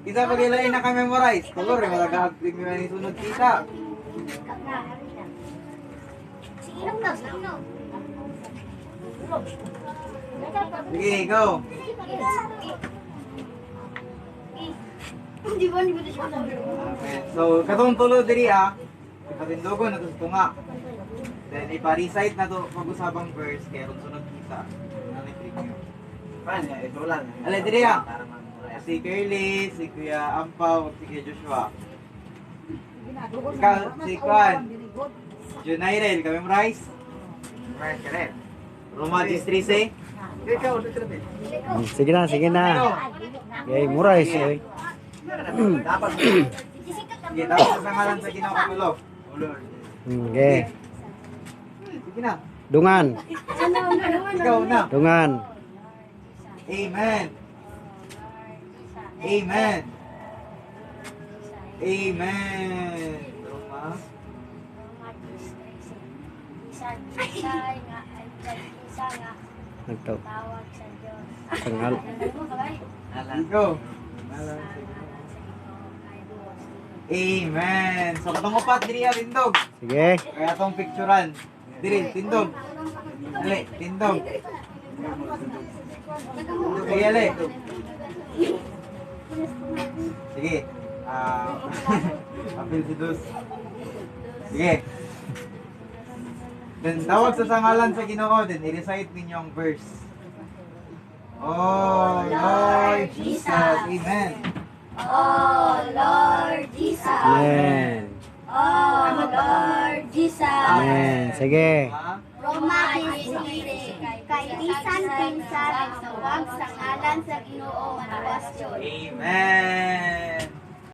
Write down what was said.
Kita pag ilain naka-memorize. Tulor eh, malagahagpig mo yung sunod kita. Sige, go. Okay. So, katong tulo diri ipatindogon na to sa tunga. Then, ipa-recite na to pag-usabang verse, kaya kung sunod kita. Nalik review. Paano? Ito lang. Alay, diri si Curly, si Kuya Ampaw, si Kuya Joshua. Si Kwan, Junairel, ka-memorize? Right, correct. Roma 13. Ikaw, ito rin. Sige na, sige na. Okay, muray siya. Dapat. Sige, tapos sa ngalan sa Ginoo katulo. Okay. Sige na. Dungan. Ikaw na. Dungan. Amen. Amen. Amen. Roma. Nagtaw. Tawag sa Diyos. Tangal. Go. Amen. So, katong upat, diri tindog. Sige. Kaya tong picturean. Diri, tindog. Ali, tindog. Sige, ali. Sige. Apil si Dus. Sige. Then, tawag sa sangalan sa Ginoo din, i-recite ninyo ang verse. Oh, Lord Jesus. Amen. Oh Lord Jesus. Amen. Oh Lord Jesus. Amen. Sige. Roma 13. Kay bisan pinsan ang tawag sa ngalan sa Ginoo maluwas Dios. Amen.